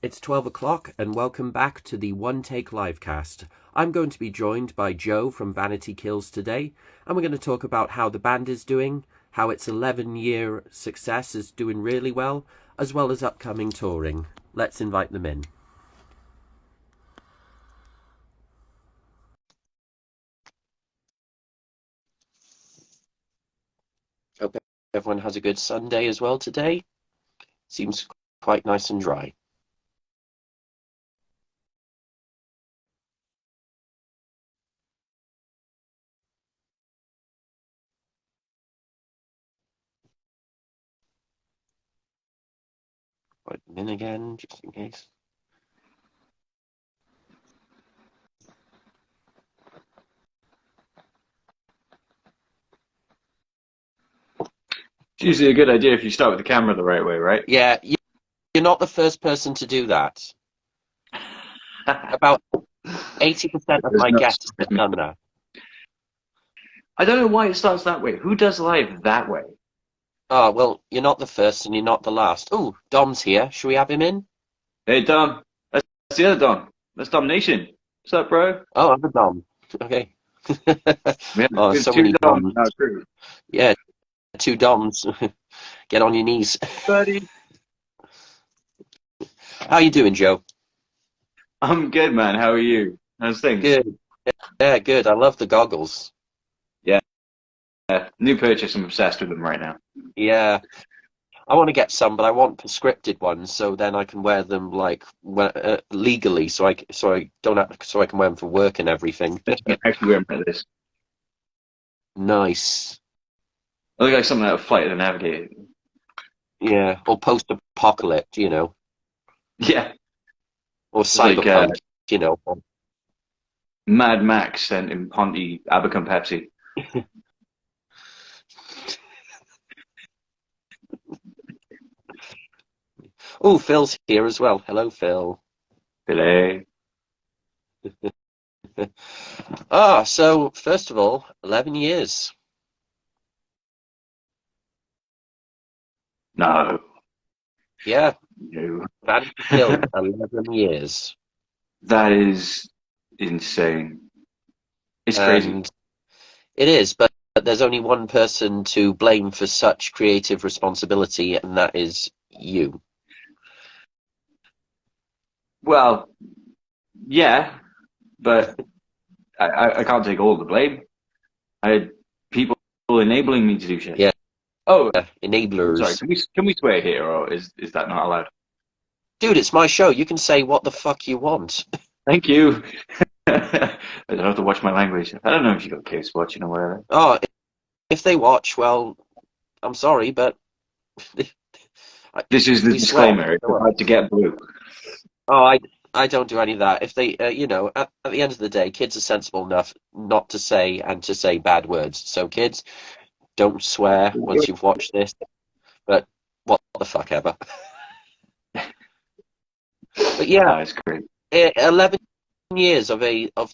It's 12 o'clock and welcome back to the One Take Livecast. I'm going to be joined by Joe from Vanity Kills today, and we're going to talk about how the band is doing, how its 11-year success is doing really well, as well as upcoming touring. Let's invite them in. Hope everyone has a good Sunday as well today. Seems quite nice and dry. Invite them in again, just in case. It's usually a good idea if you start with the camera the right way, right? Yeah, you're not the first person to do that. About 80% of my guests have done that. I don't know why it starts that way. Who does live that way? Oh, well, you're not the first and you're not the last. Oh, Dom's here. Should we have him in? Hey, Dom. That's the other Dom. That's Domination. What's up, bro? Oh, I'm a Dom. Okay. We Oh, have so two many Doms Doms. now, true. Yeah, two Doms. Get on your knees. Buddy. How you doing, Joe? I'm good, man. How are you? How's things? Good. Yeah, good. I love the goggles. Yeah. New purchase. I'm obsessed with them right now. Yeah. I want to get some, but I want prescripted ones, so then I can wear them like legally, so I don't have, so I can wear them for work and everything. I actually wear them like this. Nice. I look like something out of Flight of the Navigator. Yeah. Or post-apocalypse, you know, Yeah. or It's like cyberpunk, you know. Mad Max sent in Ponty Abercrombie Pepsi. Oh, Phil's here as well. Hello, Phil. Filet. So first of all, 11 years. No. Yeah, No. Vanity Kills, 11 years. That is insane. It's crazy. And it is, but there's only one person to blame for such creative responsibility, and that is you. Well, yeah, but I can't take all the blame. I had people enabling me to do shit. Yeah, Oh, sorry. enablers. Can we swear here, or is that not allowed? Dude, it's my show. You can say what the fuck you want. Thank you. I don't have to watch my language. I don't know if you got kids watching or whatever. Oh, if they watch, well, I'm sorry, but This is the we swear. disclaimer. It's about to get blue. Oh, I don't do any of that. If they, at the end of the day, kids are sensible enough not to say and to say bad words. So, kids, don't swear once you've watched this. But what the fuck ever. But yeah, That's great. 11 years of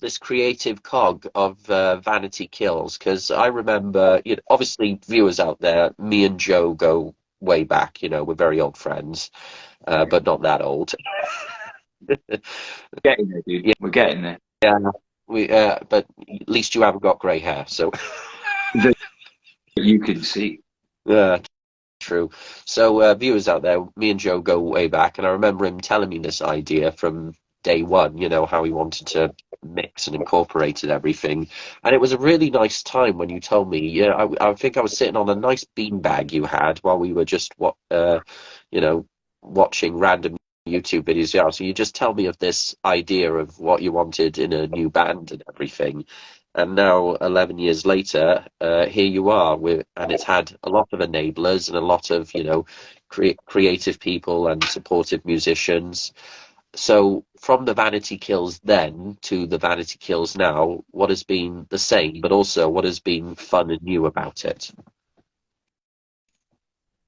this creative cog of Vanity Kills. Because I remember, obviously, viewers out there, me and Joe go way back. We're very old friends, but not that old. Getting there, dude. Yeah, We're getting there. but at least you haven't got grey hair, so That you can see. uh, true. So viewers out there, me and Joe go way back, and I remember him telling me this idea from day one. How he wanted to mix and incorporated everything, and it was a really nice time when you told me. Yeah, I think I was sitting on a nice beanbag you had while we were just watching random YouTube videos. Yeah, so you just tell me of this idea of what you wanted in a new band and everything. And now, 11 years later, here you are, and it's had a lot of enablers and a lot of, creative people and supportive musicians. So from the Vanity Kills then to the Vanity Kills now, what has been the same, but also what has been fun and new about it?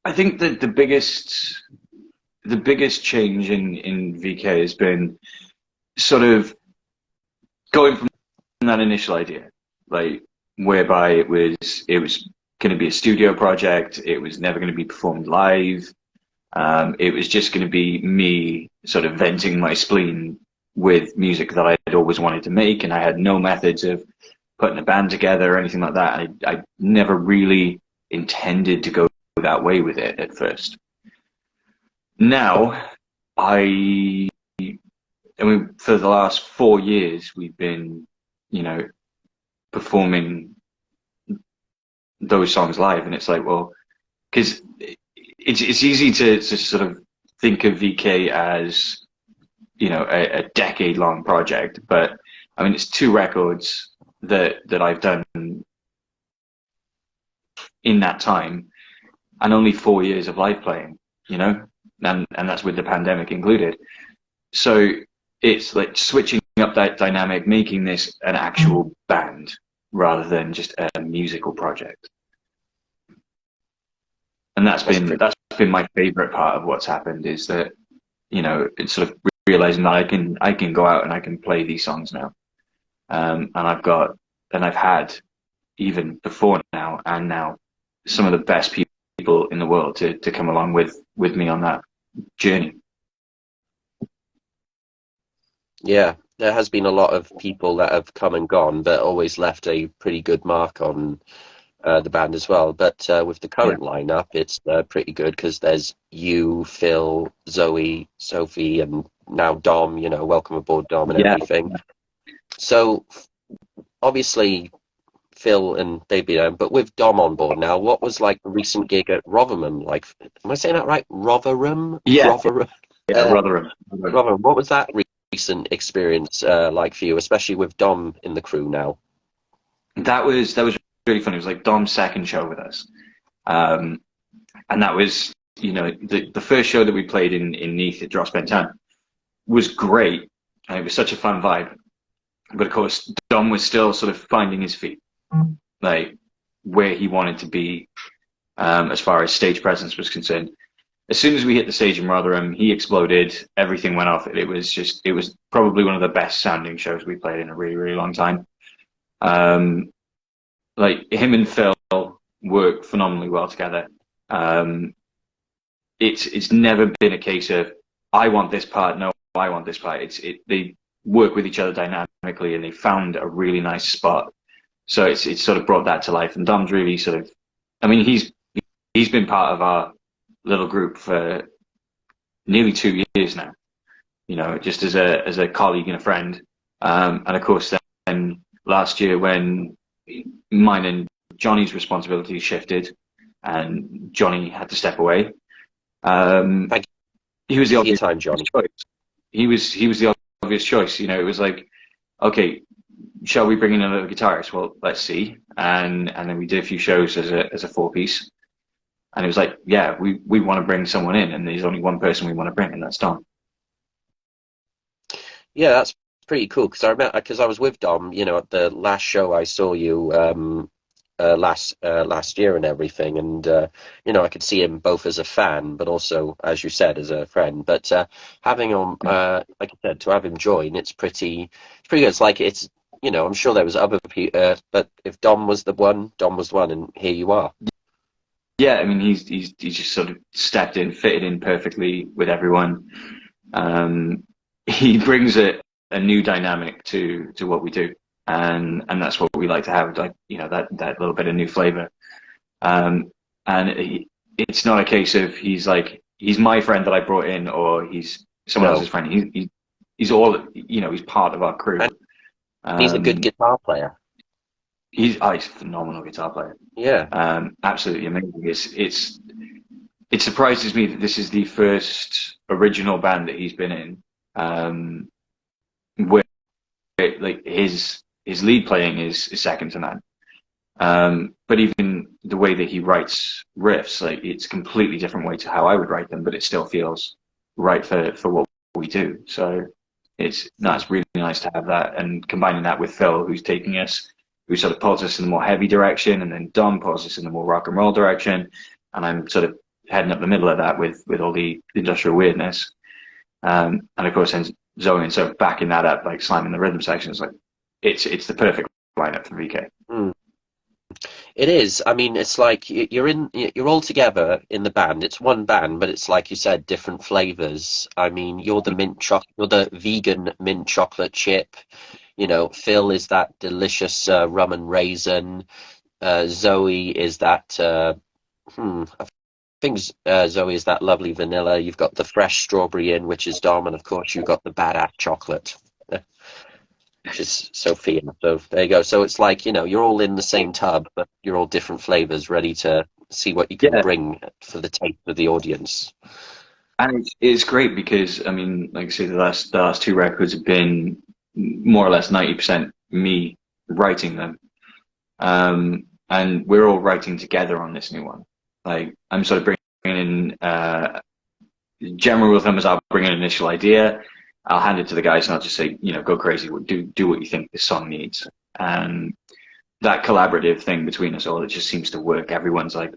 I think that the biggest change in VK has been sort of going from that initial idea, like whereby it was going to be a studio project, it was never going to be performed live, It was just going to be me sort of venting my spleen with music that I had always wanted to make, and I had no methods of putting a band together or anything like that. I never really intended to go that way with it at first. Now, I mean, for the last 4 years, we've been, you know, performing those songs live, and it's like, well, because it's easy to sort of think of VK as, you know, a decade-long project, but I mean, it's 2 records that I've done in that time, and only 4 years of live playing, you know, and that's with the pandemic included. So it's like switching up that dynamic, making this an actual band rather than just a musical project. And that's been my favorite part of what's happened, is that, you know, it's sort of realizing that I can go out and I can play these songs now. And I've had, even before now and now, some of the best people in the world to come along with me on that journey. Yeah, there has been a lot of people that have come and gone, but always left a pretty good mark on the band as well. But with the Yeah. current lineup, it's pretty good because there's you, Phil, Zoe, Sophie, and now Dom. You know, welcome aboard, Dom, and Yeah. everything. So obviously Phil and they've been on, but with Dom on board now, what was like the recent gig at Rotherham? Like, am I saying that right? Rotherham? Yeah. Rotherham? Yeah. Uh, Rotherham. Rotherham. What was that recent experience like for you, especially with Dom in the crew now? That was really funny. It was like Dom's second show with us. And that was, you know, the first show that we played in Neath at Dros Ben Tan was great. And it was such a fun vibe. But of course, Dom was still sort of finding his feet, like where he wanted to be, as far as stage presence was concerned. As soon as we hit the stage in Rotherham, he exploded. Everything went off. It was probably one of the best sounding shows we played in a really, really long time. Like him and Phil work phenomenally well together. It's never been a case of I want this part, no, I want this part. They work with each other dynamically, and they found a really nice spot. So it's sort of brought that to life. And Dom's really sort of, I mean, he's been part of our little group for nearly 2 years now. You know, just as a colleague and a friend. And of course, then last year when mine and Johnny's responsibilities shifted, and Johnny had to step away. Thank He was the you for your obvious time, Johnny. choice. He was the obvious choice. You know, it was like, okay, shall we bring in another guitarist? Well, let's see. And then we did a few shows as a 4-piece. And it was like, yeah, we want to bring someone in, and there's only one person we want to bring, and that's Dom. Yeah, that's pretty cool because I remember because I was with Dom, you know, at the last show I saw you last year and everything, and you know, I could see him both as a fan, but also, as you said, as a friend. But having him, like I said, to have him join, it's pretty good. It's like it's, you know, I'm sure there was other people, but if Dom was the one, Dom was the one, and here you are. Yeah, I mean, he's just sort of stepped in, fitted in perfectly with everyone. He brings a new dynamic to what we do, and that's what we like to have, like, you know, that little bit of new flavor. And it's not a case of he's my friend that I brought in, or he's someone else's friend. He's all, you know, he's part of our crew. And he's a good guitar player. He's a phenomenal guitar player. Yeah. Absolutely amazing. It surprises me that this is the first original band that he's been in, where like his lead playing is second to none. But even the way that he writes riffs, like, it's a completely different way to how I would write them, but it still feels right for what we do. So it's really nice to have that, and combining that with Phil, who sort of pulls us in the more heavy direction, and then Dom pulls us in the more rock and roll direction, and I'm sort of heading up the middle of that with all the industrial weirdness. And of course, then Zoe and so backing that up, like slamming the rhythm section, is like it's the perfect lineup for VK. It is. I mean, it's like you're all together in the band. It's one band, but it's like you said, different flavors. I mean, you're the vegan mint chocolate chip. You know, Phil is that delicious rum and raisin. Zoe is that I think Zoe is that lovely vanilla. You've got the fresh strawberry in, which is Dom, and of course you've got the badass chocolate, which is Sophia. So there you go. So it's like, you're all in the same tub, but you're all different flavors, ready to see what you can Yeah, bring for the taste of the audience. and it's great because I mean, like I say, the last two records have been more or less 90% me writing them, and we're all writing together on this new one. Like I'm sort of bringing in general rule of thumb is I'll bring an initial idea, I'll hand it to the guys, and I'll just say, go crazy, do what you think this song needs, and that collaborative thing between us all, it just seems to work. Everyone's like,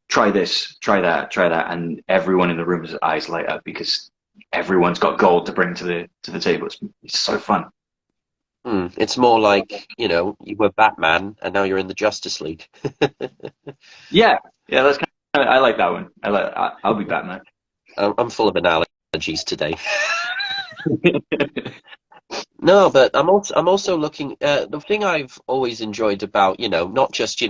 try this, try that, and everyone in the room's eyes light up because everyone's got gold to bring to the table. It's so fun. It's more like, you were Batman and now you're in the Justice League. Yeah, yeah, that's kind of, I like that one. I'll be Batman. I'm full of analogies today. No, but I'm also looking. The thing I've always enjoyed about, not just,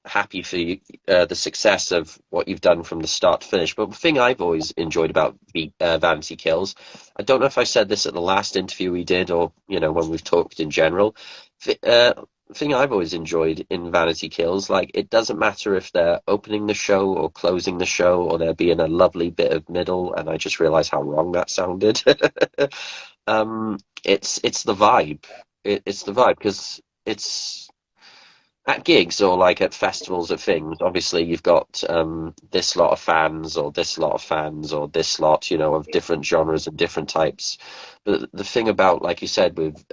happy for you, the success of what you've done from the start to finish, but the thing I've always enjoyed about Vanity Kills, I don't know if I said this at the last interview we did, or when we've talked in general. The thing I've always enjoyed in Vanity Kills, like, it doesn't matter if they're opening the show or closing the show, or there being a lovely bit of middle, and I just realized how wrong that sounded. It's the vibe. It's the vibe because it's at gigs or like at festivals of things. Obviously, you've got this lot of fans or this lot of fans or this lot, of different genres and different types. But the thing about, like you said, with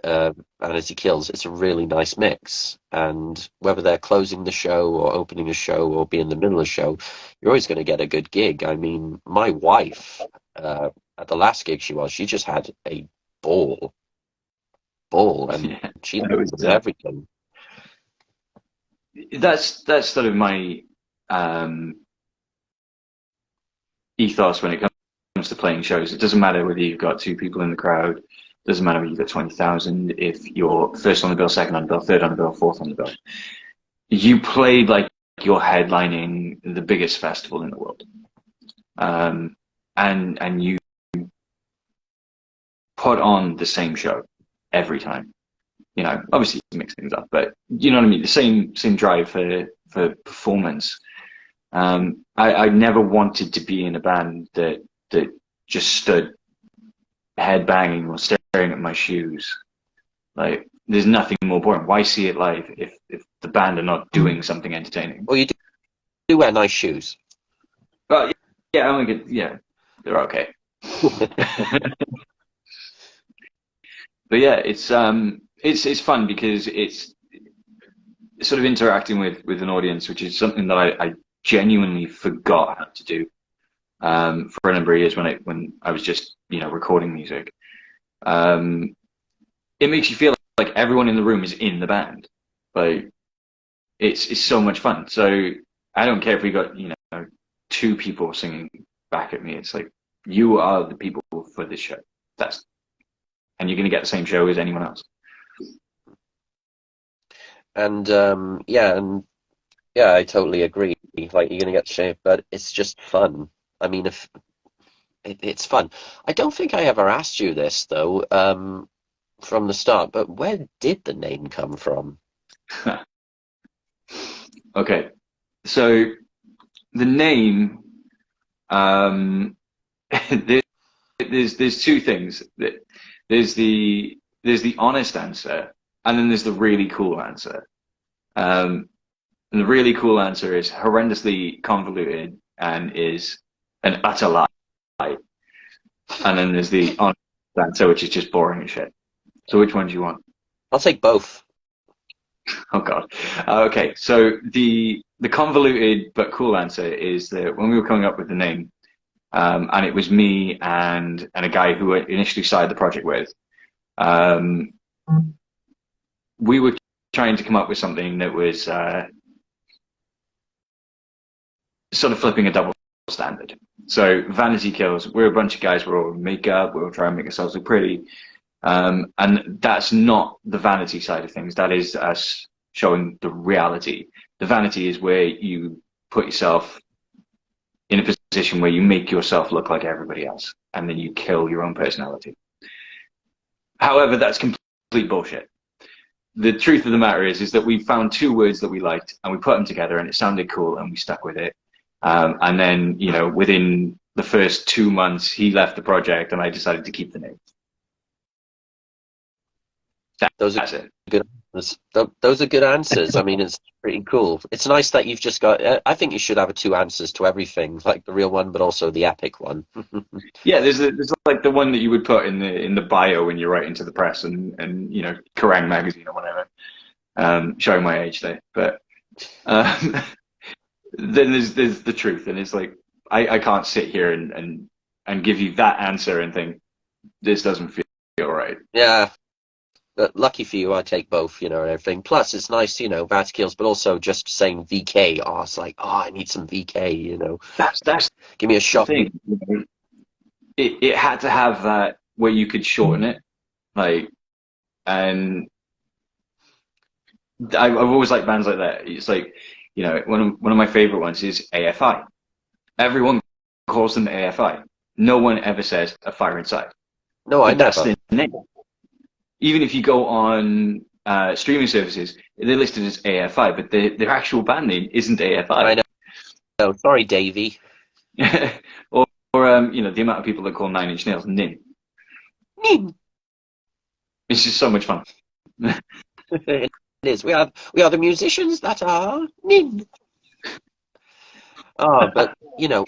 Vanity Kills, it's a really nice mix. And whether they're closing the show or opening a show or be in the middle of a show, you're always going to get a good gig. I mean, my wife, at the last gig she just had a ball, and Yeah, she it was, loves everything. that's sort of my um, ethos when it comes to playing shows. It doesn't matter whether you've got two people in the crowd. Doesn't matter whether you've got 20,000. If you're first on the bill, second on the bill, third on the bill, fourth on the bill, you play like you're headlining the biggest festival in the world, and you put on the same show every time. Obviously you mix things up, but you know what I mean. The same drive for performance. I never wanted to be in a band that just stood head banging or staring at my shoes. Like, there's nothing more boring. Why see it live if the band are not doing something entertaining? Well, you do wear nice shoes. But yeah, I think yeah, they're okay. But yeah, it's fun because it's sort of interacting with an audience, which is something that I genuinely forgot how to do for a number of years when I was just recording music. Um, it makes you feel like everyone in the room is in the band. Like it's so much fun. So I don't care if we got two people singing back at me. It's like, you are the people for this show. And you're going to get the same show as anyone else. And yeah, I totally agree. Like, you're gonna get shaved, but it's just fun. I mean, if it's fun. I don't think I ever asked you this though, from the start, but where did the name come from? Okay, so the name, um, there, there's two things. There's the honest answer, and then there's the really cool answer. Um, and the really cool answer is horrendously convoluted and is an utter lie. And then there's the honest answer, which is just boring as shit. So which one do you want? I'll take both. Oh God. Okay, so the convoluted but cool answer is that when we were coming up with the name, and it was me and a guy who I initially started the project with, um, we were trying to come up with something that was sort of flipping a double standard. So Vanity Kills, we're a bunch of guys, we're all in makeup, we're all trying to make ourselves look pretty. And that's not the vanity side of things. That is us showing the reality. The vanity is where you put yourself in a position where you make yourself look like everybody else, and then you kill your own personality. However, that's complete bullshit. The truth of the matter is that we found two words that we liked, and we put them together, and it sounded cool, and we stuck with it. And then, you know, within the first 2 months, he left the project, and I decided to keep the name. Those are That's it. good answers. Those are good answers. I mean, it's pretty cool. It's nice that you've just got. I think you should have two answers to everything, like the real one, but also the epic one. Yeah, there's like the one that you would put in the bio when you write into the press and you know, Kerrang magazine or whatever. Showing my age there, but um, then there's the truth, and it's like I can't sit here and give you that answer and think this doesn't feel right. Yeah. But lucky for you, I take both, you know, and everything. Plus, it's nice, you know, Bad Kills, but also just saying VK. Oh, it's like, oh, I need some VK, you know. That's Give me a the shot. thing. You know? It had to have that where you could shorten it, like, and I've always liked bands like that. It's like, you know, one of my favorite ones is AFI. Everyone calls them AFI. No one ever says A Fire Inside, No, I but that's never. the name. Even if you go on streaming services, they're listed as AFI, but their actual band name isn't I AFI. know. Sorry, Davey. or you know, the amount of people that call Nine Inch Nails Nin. Nin. It's just so much fun. It is. We are the musicians that are Nin. Oh, but you know,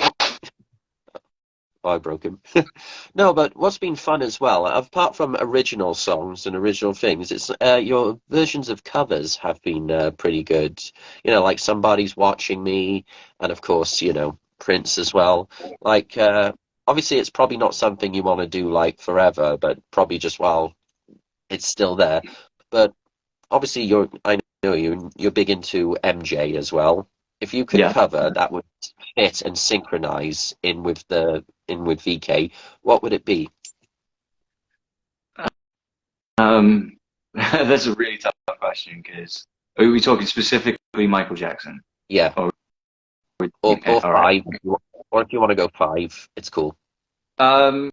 I broke him. No, but what's been fun as well, apart from original songs and original things, it's your versions of covers have been pretty good. You know, like Somebody's Watching Me, and of course, you know, Prince as well. Like, obviously, it's probably not something you want to do like forever, but probably just while it's still there. But obviously, I know you're big into MJ as well. If you could Yeah. cover that would fit and synchronize in with VK, what would it be? That's a really tough question because are we talking specifically Michael Jackson? Yeah, Or or all right. five, or if you want to go five, it's cool. Um,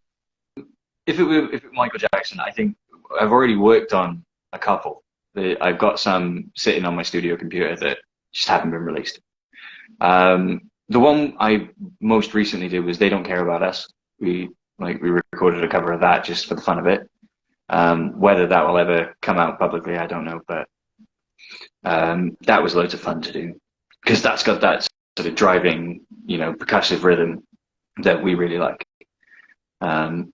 if it were Michael Jackson, I think I've already worked on a couple. I've got some sitting on my studio computer that just haven't been released. The one I most recently did was "They Don't Care About Us." We recorded a cover of that just for the fun of it. Whether that will ever come out publicly, I don't know, but that was loads of fun to do because that's got that sort of driving, you know, percussive rhythm that we really like. And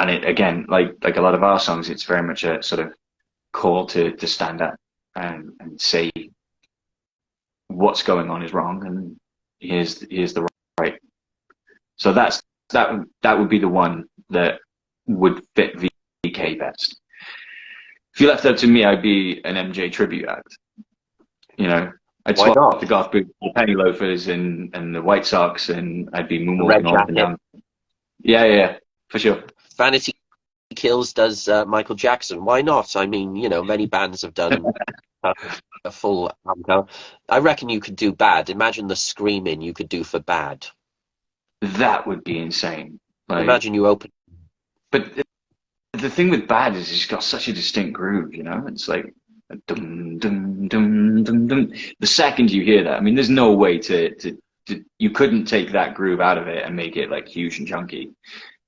it again, like a lot of our songs, it's very much a sort of call to stand up and say what's going on is wrong, and here's the right. So that would be the one that would fit VK best. If you left it up to me, I'd be an MJ tribute act. You know, I'd Why swap the not? golf boots, the penny loafers, and the White Sox, and I'd be The red moonwalking all up and jacket. down. Yeah, for sure. Vanity Kills does Michael Jackson. Why not? I mean, you know, many bands have done a, a full album. I reckon you could do Bad. Imagine the screaming you could do for Bad. That would be insane. Like, Imagine you open. but the thing with Bad is it's got such a distinct groove. You know, it's like dum dum dum dum dum. The second you hear that, I mean, there's no way to you couldn't take that groove out of it and make it like huge and chunky.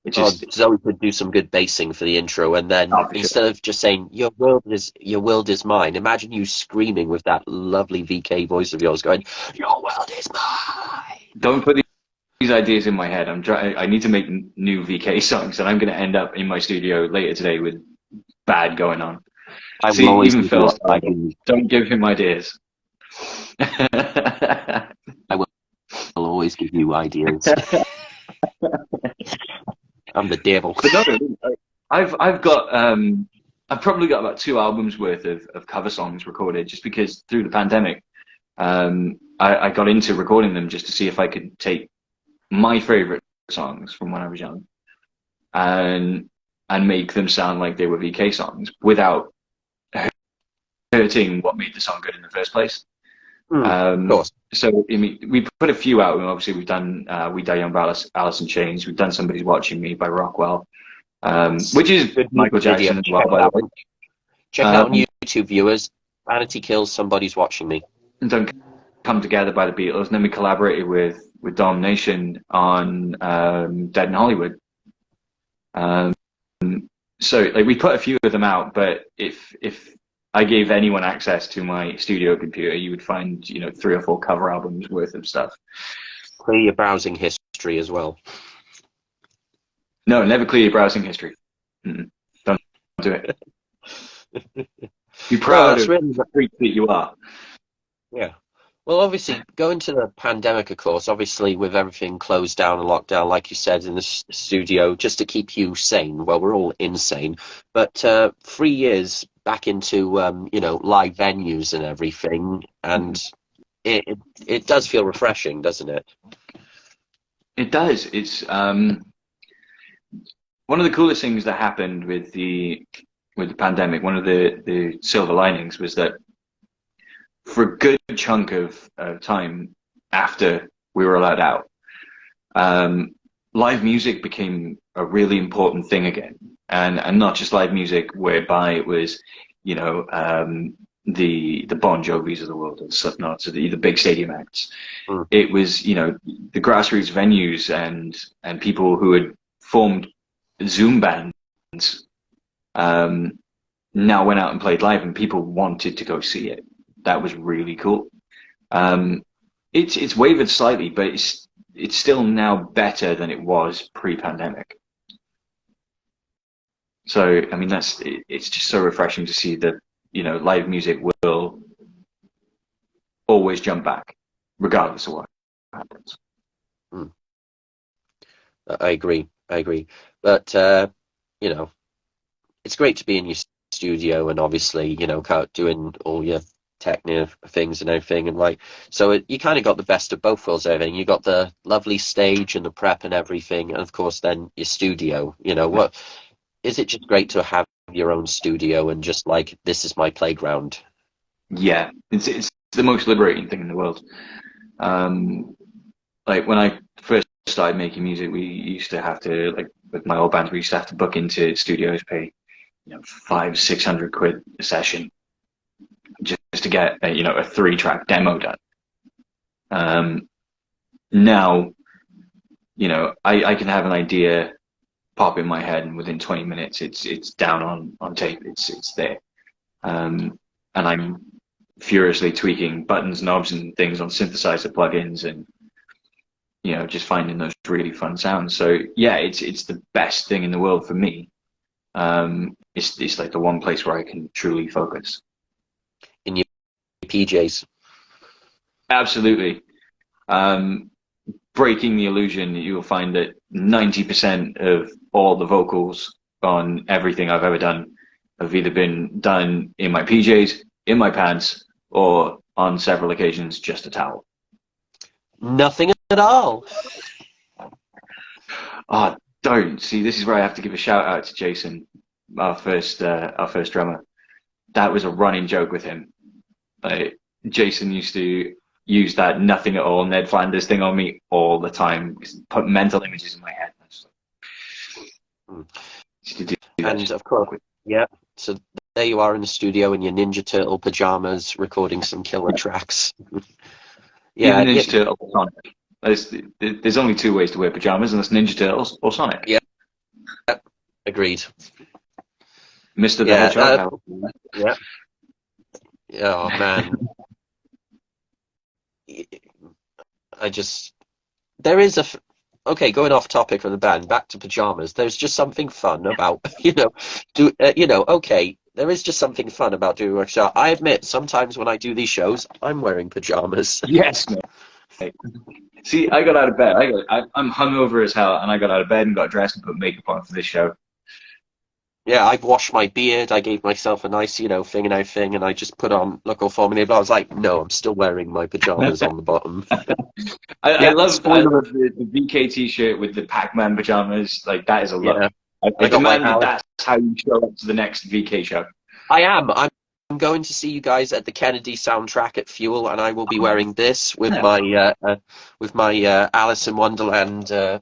It Oh, just, Zoe could do some good bassing for the intro, and then oh, for sure. instead of just saying "Your world is mine," imagine you screaming with that lovely VK voice of yours, going "Your world is mine." Don't put these ideas in my head. I need to make new VK songs, and I'm going to end up in my studio later today with Bad going on. I will See, always even give you Phil's ideas. don't give him ideas. I will always give you ideas. I'm the devil. But no, I've probably got about 2 albums worth of cover songs recorded just because through the pandemic, I got into recording them just to see if I could take my favorite songs from when I was young and make them sound like they were VK songs without hurting what made the song good in the first place. Of course. So I mean, we put a few out. Obviously, we've done "We Die Young" by Alice in Chains. We've done "Somebody's Watching Me" by Rockwell, which is Good Michael video. Jackson as well, by the way. Check it out on YouTube, viewers. Vanity Kills, Somebody's Watching Me. Don't Come Together by the Beatles, and then we collaborated with Dom Nation on Dead in Hollywood. So like we put a few of them out, but if I gave anyone access to my studio computer, you would find 3 or 4 cover albums worth of stuff. Clear your browsing history as well. No, never clear your browsing history. Don't do it. Be proud of the freak that you are. Yeah. Well, obviously, going to the pandemic, of course, obviously with everything closed down and locked down, like you said, in the studio, just to keep you sane. Well, we're all insane. But 3 years back into, live venues and everything, and it does feel refreshing, doesn't it? It does. It's one of the coolest things that happened with the pandemic. One of the silver linings was that for a good chunk of time after we were allowed out, live music became a really important thing again, and not just live music whereby it was, the Bon Jovis of the world, or the Slipknots, or the big stadium acts. It was, the grassroots venues and people who had formed Zoom bands now went out and played live, and people wanted to go see it. That was really cool. It's wavered slightly, but it's still now better than it was pre-pandemic. So I mean, it's just so refreshing to see that live music will always jump back, regardless of what happens. I agree. But it's great to be in your studio and obviously doing all your technical things and everything, and you kind of got the best of both worlds. Everything you got, the lovely stage and the prep and everything, and of course then your studio. What is it? Just great to have your own studio and just this is my playground. Yeah, it's the most liberating thing in the world. Like when I first started making music, we used to have to, with my old bands, we used to have to book into studios, pay 500-600 quid a session just to get a 3-track demo done. Now, I can have an idea pop in my head, and within 20 minutes it's down on tape. It's there, and I'm furiously tweaking buttons, knobs, and things on synthesizer plugins, and just finding those really fun sounds. So yeah, it's the best thing in the world for me. It's like the one place where I can truly focus. In your PJs. Absolutely. Breaking the illusion, you will find that 90% of all the vocals on everything I've ever done have either been done in my PJs, in my pants, or on several occasions just a towel. Nothing at all. Oh, don't. See, this is where I have to give a shout out to Jason, our first drummer. That was a running joke with him. Jason used to use that nothing at all Ned Flanders thing on me all the time, put mental images in my head. And of course, yeah. So there you are in the studio in your Ninja Turtle pajamas, recording some killer tracks. Yeah, Ninja Turtle or Sonic. There's only 2 ways to wear pajamas, and that's Ninja Turtles or Sonic. Yeah, agreed. Mr. the Hedgehog. Yeah. Oh man. There is okay, going off topic from the band, back to pajamas. There's just something fun about, okay, there is just something fun about doing a show. I admit, sometimes when I do these shows, I'm wearing pajamas. Yes, mate. See, I got out of bed. I'm hungover as hell, and I got out of bed and got dressed and put makeup on for this show. Yeah, I washed my beard. I gave myself a nice, fingernail thing, and I just put on local formula. But I was like, no, I'm still wearing my pajamas on the bottom. I Yeah, love I spoiler. love the VK t-shirt with the Pac-Man pajamas. Like that is a look. Yeah, I I got my demand that Alice. that's how you show up to the next VK show. I am. I'm going to see you guys at the Kennedy soundtrack at Fuel, and I will be wearing this Yeah, with my Alice in Wonderland. I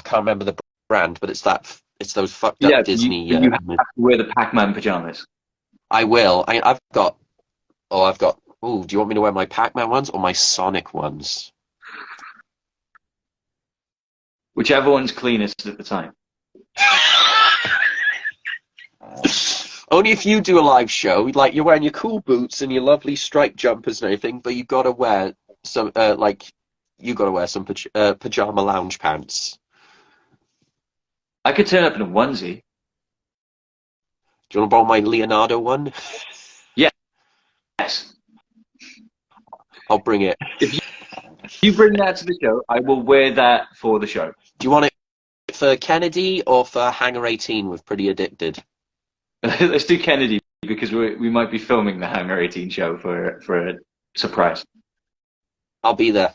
can't remember the brand, but it's those fucked up yeah. Disney. You have to wear the Pac-Man pajamas. I will. I've got. Oh, I've got. Oh, do you want me to wear my Pac-Man ones or my Sonic ones? Whichever one's cleanest at the time. Only if you do a live show, like you're wearing your cool boots and your lovely striped jumpers and everything, but you've got to wear some, you got to wear some pajama lounge pants. I could turn up in a onesie. Do you want to borrow my Leonardo one? Yes. I'll bring it. If you bring that to the show, I will wear that for the show. Do you want it for Kennedy or for Hangar 18 with Pretty Addicted? Let's do Kennedy because we might be filming the Hangar 18 show for a surprise. I'll be there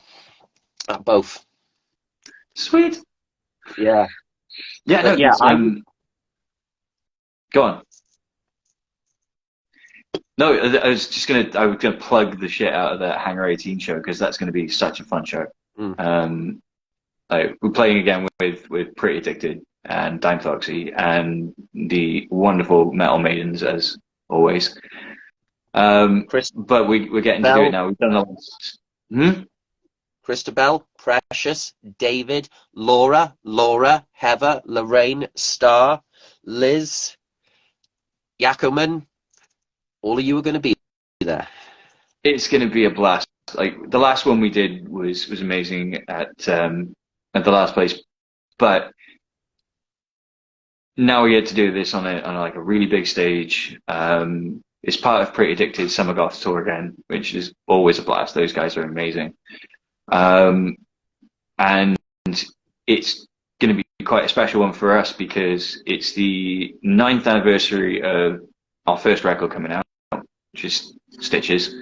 at both. Sweet. Yeah. Yeah, no, But yeah, it's go on. No, I was gonna plug the shit out of the Hangar 18 show because that's gonna be such a fun show. mm, Um, we're playing again with Pretty Addicted and Dime Foxy and the wonderful Metal Maidens as always. Chris But we're getting to do it Bell, now. We've done a lot. Hmm? Christabel, Precious, David, Laura, Heather, Lorraine, Star, Liz, Yakoman. All of you are going to be there. It's going to be a blast. Like the last one we did was amazing at the last place, but now we get to do this on like a really big stage. It's part of Pretty Addicted Summer Goth Tour again, which is always a blast. Those guys are amazing, um, and it's going to be quite a special one for us because it's the 9th anniversary of our first record coming out, which is Stitches.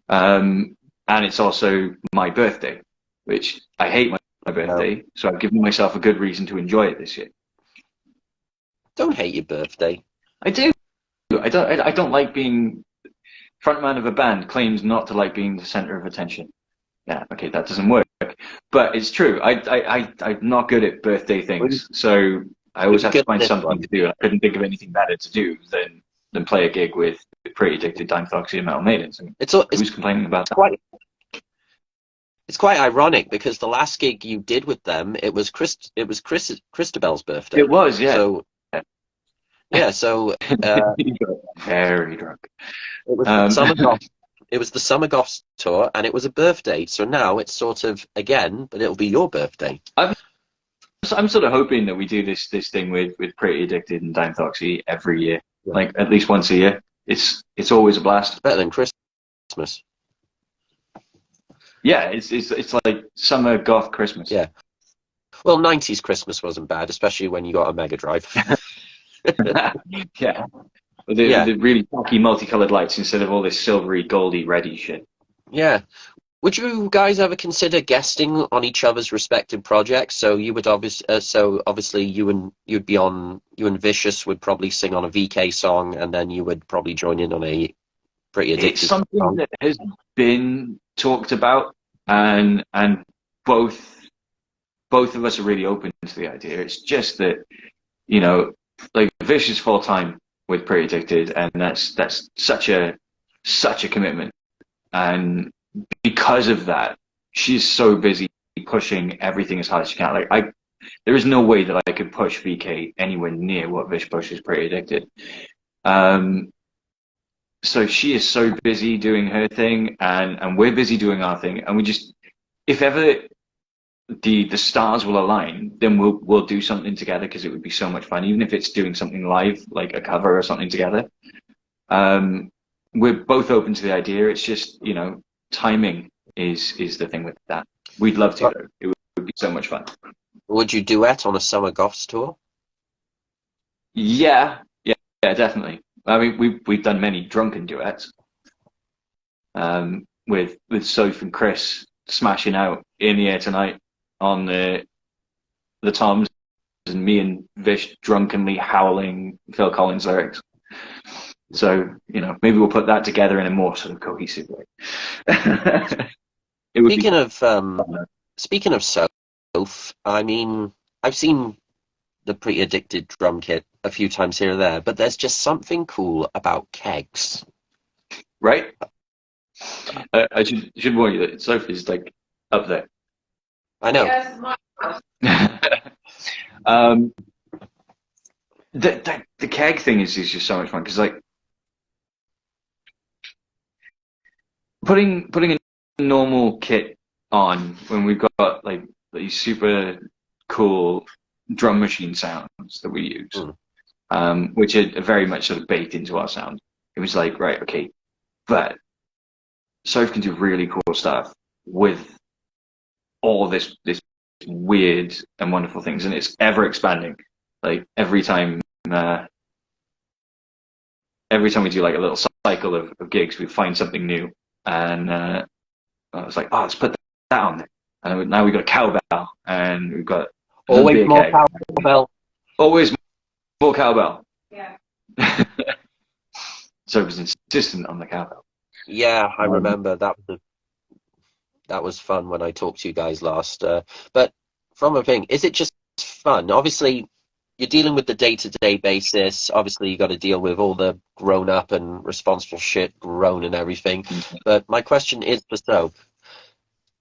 And it's also my birthday, which I hate my No, birthday, so I've given myself a good reason to enjoy it this year. don't hate your birthday. I do. I don't like being frontman of a band claims not to like being the center of attention. Yeah, okay, that doesn't work. But it's true. I'm not good at birthday We're things, so I always have to good at find this something one. to do. I couldn't think of anything better to do than play a gig with Pretty Addicted, Dime Foxy, and Metal Maidens. I mean, It's it's who's complaining about that? quite it's quite ironic because the last gig you did with them, Christabel's It birthday. was, yeah. So yeah, so uh, He got very drunk. it was the Um, Summer Goth. It was the Summer Goths tour, and it was a birthday. So now it's sort of again, but it'll be your birthday. I'm, I'm sort of hoping that we do this thing with Pretty Addicted and Dime Foxy every year, Yeah. like at least once a year. It's always a blast. Better than Christmas. Yeah, it's like summer goth Christmas. Yeah. Well, 90s Christmas wasn't bad, especially when you got a Mega Drive. Yeah, Yeah, the really tacky multicolored lights instead of all this silvery, goldy, reddy shit. yeah. Would you guys ever consider guesting on each other's respective projects? So you would obviously you and Vicious would probably sing on a VK song, and then you would probably join in on a Pretty It's Addicted something song. that has been talked about, and both of us are really open to the idea. It's just that you know, like Vicious full time with Pretty Addicted, and that's such a commitment. And because of that, she's so busy pushing everything as hard as she can. Like there is no way that I could push VK anywhere near what Vish pushes Pretty Addicted. Um, so she is so busy doing her thing, and we're busy doing our thing, and we just if ever the stars will align, then we'll do something together because it would be so much fun, even if it's doing something live like a cover or something together. Um, we're both open to the idea. It's just timing is the thing with that. We'd love to But though. It would be so much fun. would you duet on a Summer Goths tour? Yeah, yeah, definitely. I mean, we've done many drunken duets, with Soph and Chris smashing out In the Air Tonight on the toms, and me and Vish drunkenly howling Phil Collins lyrics. So, maybe we'll put that together in a more sort of cohesive way. It would be Speaking of fun. speaking of Soph, I mean, I've seen the Pre-Addicted drum kit a few times here and there, but there's just something cool about kegs. Right? I should warn you that Sophie's like up there. I know. um, the keg thing is just so much fun because like putting a normal kit on when we've got like these super cool drum machine sounds that we use, Mm. which are very much sort of baked into our sound. It was like, right, okay, but Soph can do really cool stuff with all this weird and wonderful things, and it's ever expanding. Like every time we do like a little cycle of gigs, we find something new, and I was like, oh, let's put that on there. And now we've got a cowbell, and we've got another Always beer more keg. cowbell. Always more cowbell. Yeah. So it was insistent on the cowbell. Yeah, I Um, remember that was fun when I talked to you guys last. But from a thing, is it just fun? Obviously, you're dealing with the day-to-day basis. Obviously, you got to deal with all the grown-up and responsible shit, grown and everything. But my question is for Soap,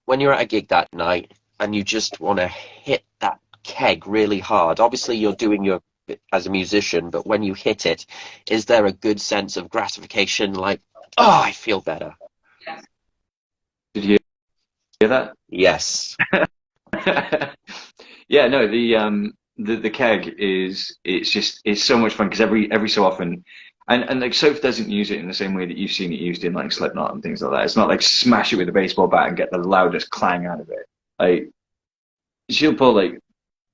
when you're at a gig that night and you just want to hit that keg really hard, obviously you're doing your bit as a musician, but when you hit it, is there a good sense of gratification, like, oh, I feel better? did you hear that? Yes. Yeah, no, the keg it's so much fun because every so often, and like Soph doesn't use it in the same way that you've seen it used in like Slipknot and things like that. It's not like smash it with a baseball bat and get the loudest clang out of it. Like she'll pull like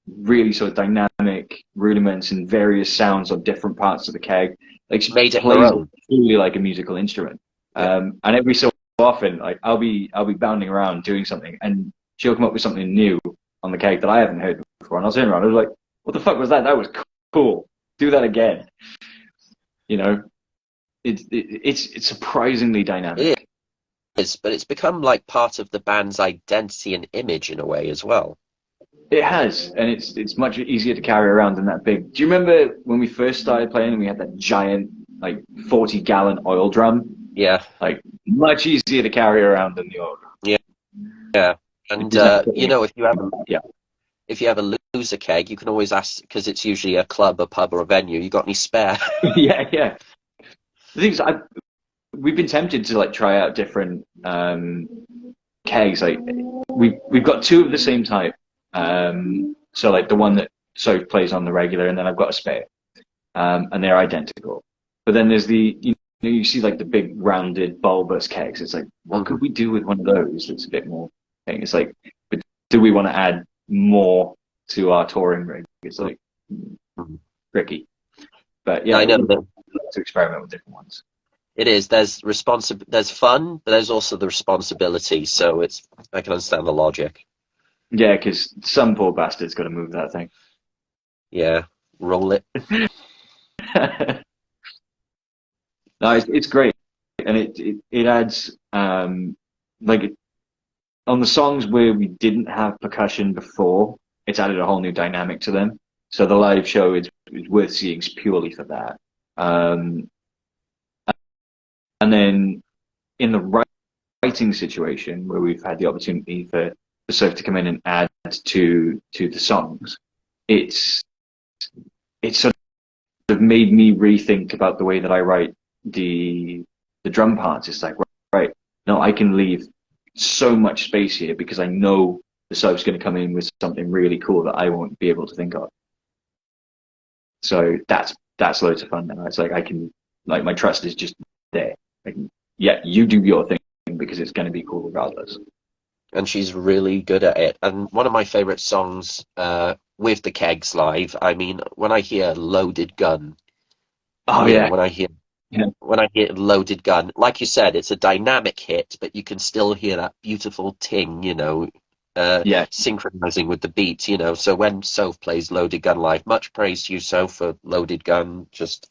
really sort of dynamic rudiments and various sounds on different parts of the keg. Like she Made it her plays it own. truly like a musical instrument. Yeah. And every so often, like I'll be bounding around doing something, and she'll come up with something new on the keg that I haven't heard before, and I'll turn around. I was like, "What the fuck was that? That was cool. Do that again." You know, it's surprisingly It dynamic. is, but it's become like part of the band's identity and image in a way as well. It has, and it's much easier to carry around than that big. Do you remember when we first started playing and we had that giant like 40-gallon oil drum? Yeah, Like much easier to carry around than the oil drum. yeah, yeah. It And doesn't have to- yeah, if you ever lose a keg, you can always ask because it's usually a club, a pub, or a venue. You got any spare? yeah, yeah. The thing is, we've been tempted to like try out different kegs. Like we've got two of the same type. So like the one that Soph plays on the regular, and then I've got a spare, and they're identical. But then there's you see like the big rounded bulbous kegs. It's like, what could we do with one of those that's a bit more thing? It's like, but do we want to add more to our touring rig? It's like Mhm. tricky. But Yeah, yeah, I know we that like to experiment with different ones. it is. There's fun, but there's also the responsibility. So I can understand the logic. Yeah, because some poor bastard's got to move that thing. Yeah, roll it. No, it's great, and it adds like on the songs where we didn't have percussion before, it's added a whole new dynamic to them. So the live show is worth seeing purely for that. Um, and then in the writing situation where we've had the opportunity for Soph to come in and add to the songs, it's sort of made me rethink about the way that I write the drum parts. It's like, right, no, I can leave so much space here because I know the Soph's going to come in with something really cool that I won't be able to think of. So that's loads of fun now. It's like I can, like, my trust is just there. I can, yeah, you do your thing because it's going to be cool regardless. And she's really good at it. And one of my favorite songs with the Kegs live. I mean, when I hear Loaded Gun, Oh you know, yeah, yeah, when I hear Loaded Gun, like you said, it's a dynamic hit, but you can still hear that beautiful ting, yeah. synchronizing with the beat, So when Soph plays Loaded Gun live, much praise to you, Soph, for Loaded Gun. Just,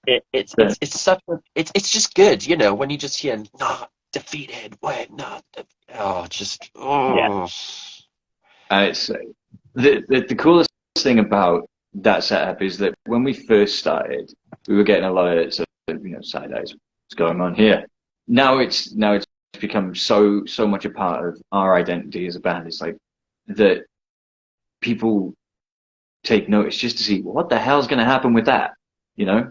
But, it's such a, it's just good, when you just hear not defeated, we're not, just, yeah. oh. It's the coolest thing about that setup is that when we first started, we were getting a lot of sort of, side eyes. What's going on here? Now it's become so much a part of our identity as a band. It's like that people take notice just to see what the hell's going to happen with that, you know.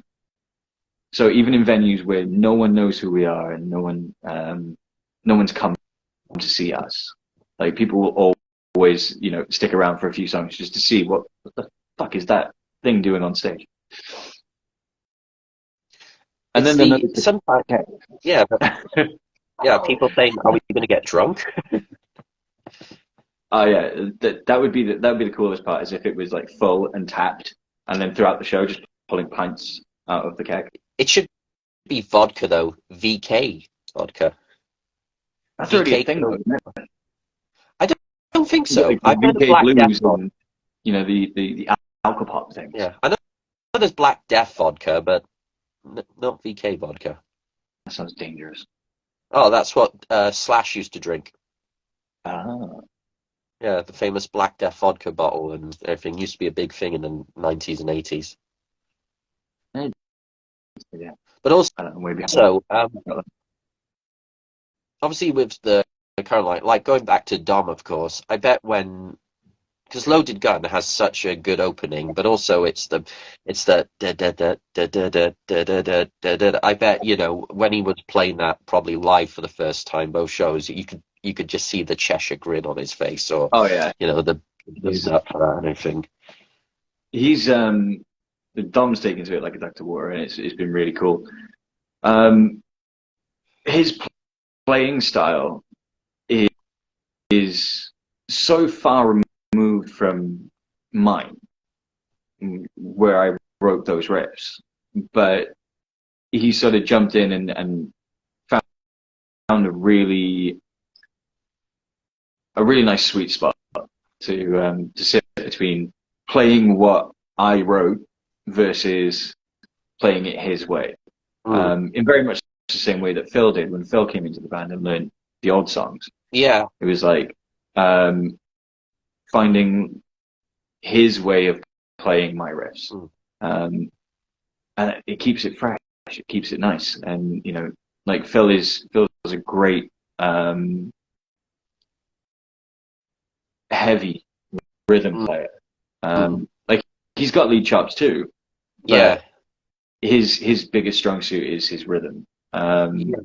So even in venues where no one knows who we are and no one's come to see us, like people will always, stick around for a few songs just to see what the fuck is that thing doing on stage. And It's then they'll the, notice sometimes, okay. yeah, but, yeah, people saying, are we going to get drunk? Oh yeah, that would be the coolest part is if it was like full and tapped, and then throughout the show just pulling pints out of the keg. It should be vodka, though. VK vodka. That's already a VK. thing though, isn't it? I don't think You got so. like the I've heard of VK Black Death Blues vodka. and the alcopop things. Yeah, I know there's Black Death vodka, but not VK vodka. That sounds dangerous. Oh, that's what Slash used to drink. Ah, Yeah, the famous Black Death vodka bottle and everything used to be a big thing in the 90s and 80s. yeah. But I don't know where behind also, that. obviously with the current like going back to Dom, of course, I bet when because Loaded Gun has such a good opening, but also it's the da da da da da da da da da da da. I bet when he was playing that probably live for the first time, both shows, you could just see the Cheshire grin on his face, or Oh yeah, the build he's up for that and everything. he's the Dom's taken to it like a duck to water, and it's been really cool. Um, his playing style is so far removed from mine, where I wrote those riffs, but he sort of jumped in and found a really nice sweet spot to sit between playing what I wrote versus playing it his way. Mm. In very much the same way that Phil did when Phil came into the band and learned the old songs. Yeah. It was like finding his way of playing my riffs. Mm. And it keeps it fresh. It keeps it nice. And like Phil's a great heavy rhythm Mm. player. Mm. Like he's got lead chops too, Yeah. but his biggest strong suit is his rhythm. Yeah.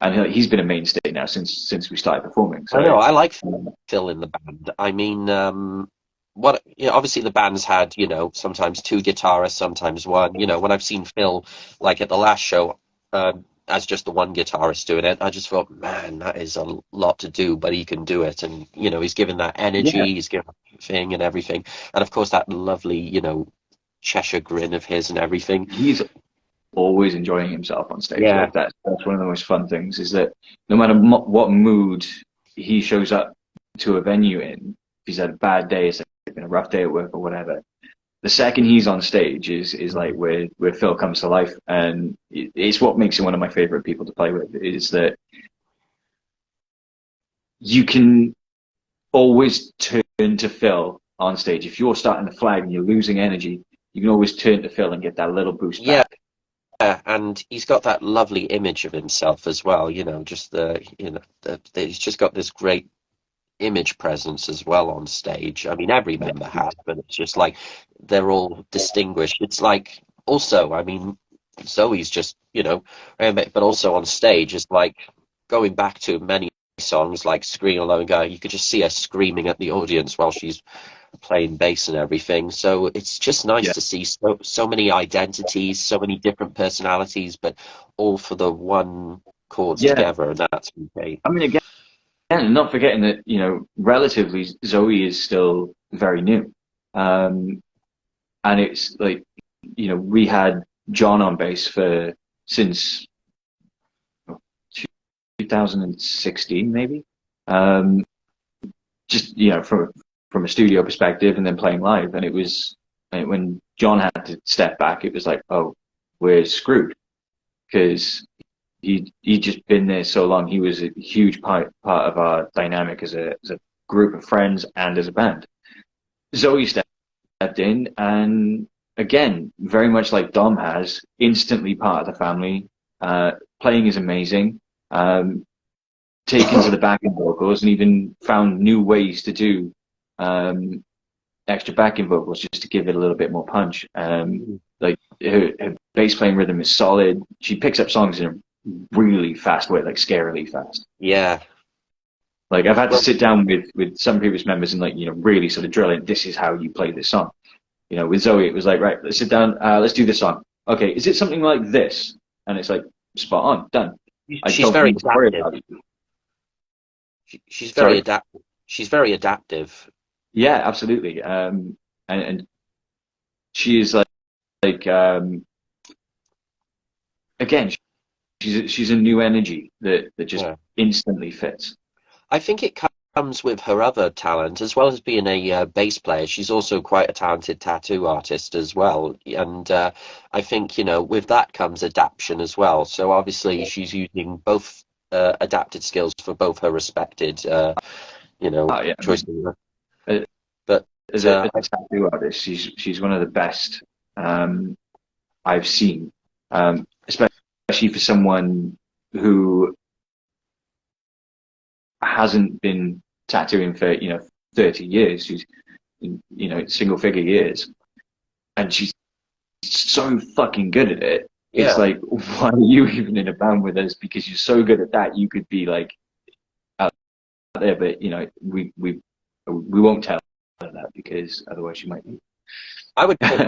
And he's been a mainstay now since we started performing. I So know. I like um, Phil in the band. I mean, obviously the band's had, sometimes two guitarists, sometimes one. When I've seen Phil, like at the last show, as just the one guitarist doing it, I just thought, man, that is a lot to do, but he can do it. And, he's given that yeah, energy, he's given thing and everything. And of course, that lovely, Cheshire grin of his and everything. he's always enjoying himself on stage. Yeah. Like that's one of the most fun things is that no matter what mood he shows up to a venue in, if he's had a bad day, it's been a rough day at work or whatever. The second he's on stage is like where Phil comes to life, and it's what makes him one of my favorite people to play with. Is that you can always turn to Phil on stage. If you're starting to flag and you're losing energy, you can always turn to Phil and get that little boost Yeah. back. And he's got that lovely image of himself as well, just he's just got this great image presence as well on stage. I mean, every member has, but it's just like they're all distinguished. It's like also, I mean, Zoe's just, but also on stage is like going back to many songs like Scream Alone Guy, you could just see her screaming at the audience while she's playing bass and everything. So it's just nice Yeah, to see so many identities, so many different personalities, but all for the one chord yeah. together, and that's okay. I mean, again, not forgetting that, relatively Zoe is still very new. Um, and it's like, we had John on bass since 2016, maybe. Um, just, from a studio perspective and then playing live. And it was when John had to step back, it was like, oh, we're screwed because he'd just been there so long. He was a huge part of our dynamic as a group of friends and as a band. Zoe stepped in, and again, very much like Dom has, instantly part of the family. Playing is amazing. Taken to the backing vocals and even found new ways to do extra backing vocals just to give it a little bit more punch. Like her bass playing rhythm is solid. She picks up songs in a really fast way, like scarily fast. Yeah. Like I've had to Well, sit down with some previous members and like, really sort of drill in, this is how you play this song. With Zoe, it was like, right, let's sit down, let's do this song. Okay, is it something like this? And it's like, spot on, done. I she's don't very need to worry adaptive. about it. She's very Sorry? adaptive. She's very adaptive. Yeah, absolutely. And she is like again, she's a new energy that just Yeah. instantly fits. I think it comes with her other talent, as well as being a bass player. She's also quite a talented tattoo artist as well, and I think with that comes adaptation as well. So obviously she's using both adapted skills for both her respected Oh yeah, I mean, choices. uh, But as a tattoo artist, she's one of the best I've seen, especially for someone who hasn't been tattooing for 30 years. She's in, single figure years, and she's so fucking good at it. It's yeah, like, why are you even in a band with us? Because you're so good at that, you could be like out there, but we won't tell her that because otherwise she might be. I would call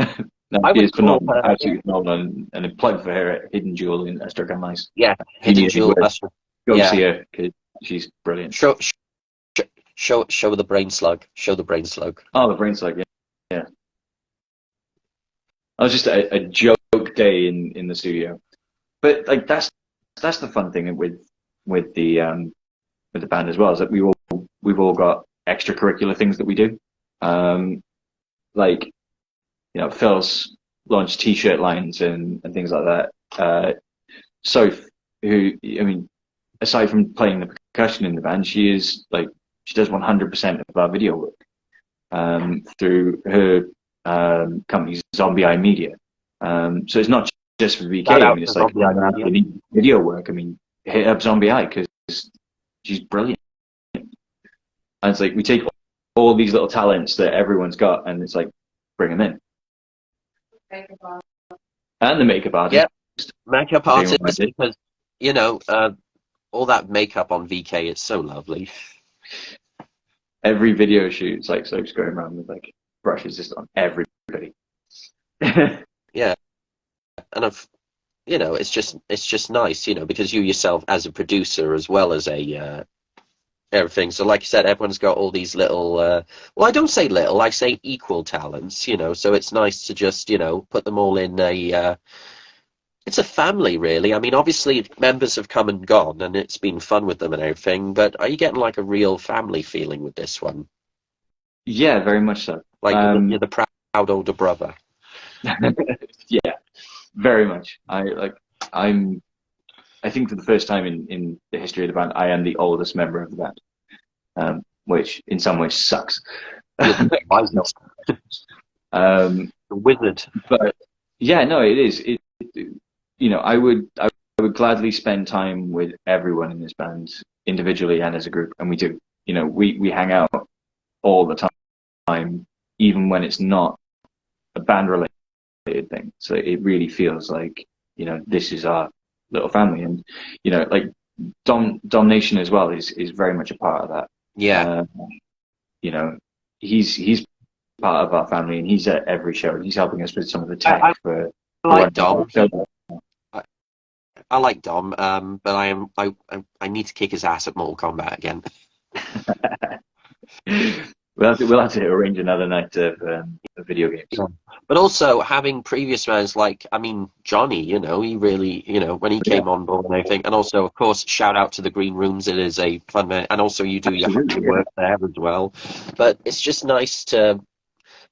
No, I she would is call phenomenal, her, absolutely phenomenal, and a plug for her at Hidden Jewel in Estocolm Ice. yeah, If you hidden need any jewel. words, go Yeah, see her because she's brilliant. show the brain slug. Show the brain slug. Oh, the brain's like, yeah, yeah. I was just a joke day in the studio, but like that's the fun thing with the band as well, is that we've all got extracurricular things that we do. Like Phil's launched t-shirt lines and things like that. Soph, who, I mean, aside from playing the percussion in the band, she does 100% of our video work through her company's Zombie Eye Media. So it's not just for VK. Shout I out mean, to it's like, Zombie Eye Media. you need video work. I mean, hit up Zombie Eye because she's brilliant. And it's like we take all these little talents that everyone's got, and it's like bring them in. And the makeup artist. Yeah, makeup If anyone artist, did. because all that makeup on VK is so lovely. Every video shoot, it's like Soap's going around with like brushes just on everybody. Yeah, and it's just nice, because you yourself as a producer as well as a everything. So like you said, everyone's got all these little. Well, I don't say little, I say equal talents. So it's nice to just put them all in a. It's a family, really. I mean, obviously members have come and gone, and it's been fun with them and everything. But are you getting like a real family feeling with this one? Yeah, very much so. Like you're the proud older brother. Yeah, very much. I think for the first time in the history of the band, I am the oldest member of the band, which in some ways sucks. It's not. The wizard. But yeah, no, it is. I would gladly spend time with everyone in this band individually and as a group, and we do. We hang out all the time, even when it's not a band related thing. So it really feels like this is our little family, and like Domination as well is very much a part of that. Yeah. Uh, he's part of our family, and he's at every show. He's helping us with some of the tech I for like Dom. show. I like Dom, but I need to kick his ass at Mortal Kombat again. We'll have to arrange another night of video games. Yeah. But also having previous bands like, I mean, Johnny, he really, when he Yeah, came on board and everything. And also, of course, shout out to the Green Rooms. It is a fun band. And also, you do your absolutely. Yeah. work there as well. But it's just nice to,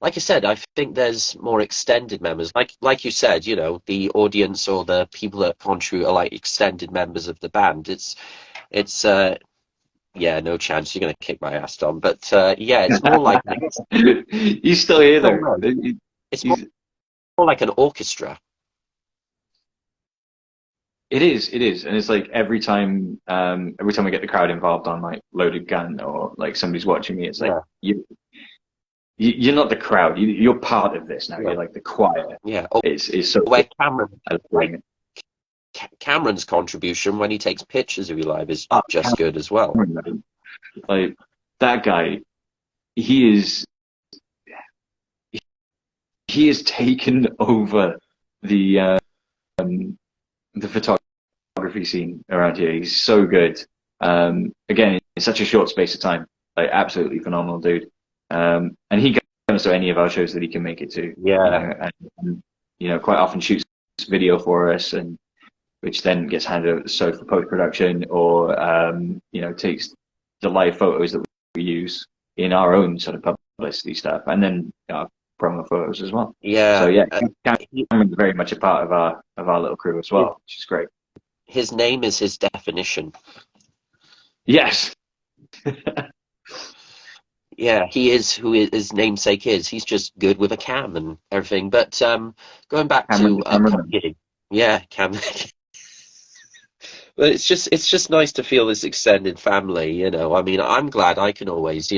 like I said, I think there's more extended members. Like you said, the audience or the people that contribute are like extended members of the band. It's yeah, no chance. You're gonna kick my ass, Tom. But yeah, it's more like He's still here no, though. no. It's more, He's, more like an orchestra. it is, and it's like every time I get the crowd involved on like loaded gun or like somebody's watching me, it's like Yeah, you're not the crowd. You're part of this now. yeah, You're like the choir. yeah. Oh, It's so where good. Cameron, I love like doing it. Cameron's contribution when he takes pictures of you live is Oh, just good as well. Cameron, man. Like that guy, he is he has taken over the the photography scene around here. He's so good. Again, in such a short space of time, like absolutely phenomenal dude. And he comes to any of our shows that he can make it to, Yeah, and quite often shoots video for us, and which then gets handed over to So for post production, or takes the live photos that we use in our own sort of publicity stuff, and then promo photos as well. So yeah. yeah, He, Cameron's very much a part of our little crew as well, which is great. his name is his definition. Yes. Yeah, he is who his namesake is. He's just good with a cam and everything. But going back Cameron to the upcoming cameraman. gig, yeah, Cam. But it's just nice to feel this extended family. I mean, I'm glad I can always,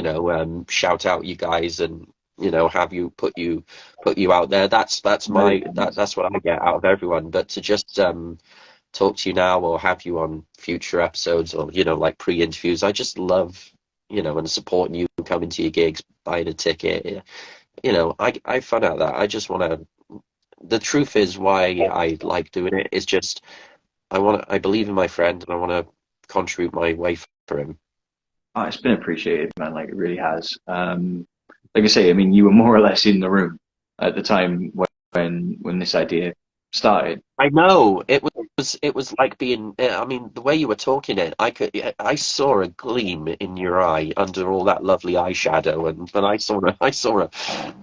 shout out you guys and have put you out there. That's Very my good. that's what I get out of everyone. But to just talk to you now or have you on future episodes or like pre-interviews, I just love and supporting you, coming to your gigs, buying a ticket. I found out that I just want to. The truth is why I like doing it is just I believe in my friend and I want to contribute my way for him. Oh, it's been appreciated, man. Like it really has. Like I say, I mean, you were more or less in the room at the time when this idea started. I know it was like being. I mean, the way you were talking it, I saw a gleam in your eye under all that lovely eyeshadow, and but I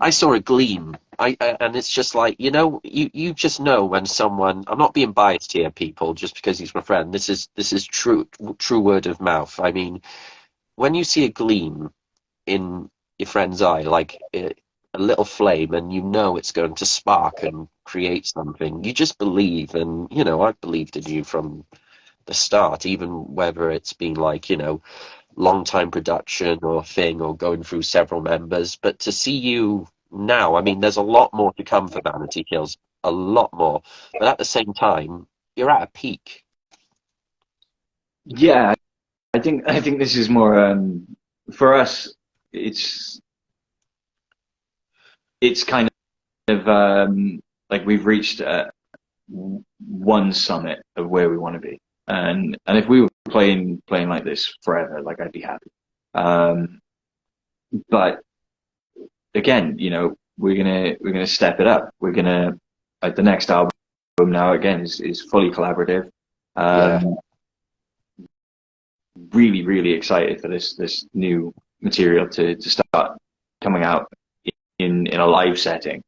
saw a gleam. And it's just like you just know when someone. I'm not being biased here, people, just because he's my friend. This is true word of mouth. I mean, when you see a gleam in your friend's eye, like a little flame, and it's going to spark and create something. You just believe, and I've believed in you from the start, even whether it's been like long time production or thing or going through several members. But to see you now, I mean, there's a lot more to come for Vanity Kills, a lot more. But at the same time, you're at a peak. Yeah, I think this is more for us. It's kind of like we've reached one summit of where we want to be, and if we were playing like this forever, like I'd be happy. Um, but again, we're gonna step it up. We're gonna like the next album now again is fully collaborative. Yeah, Um, really really excited for this new material to start coming out in a live setting.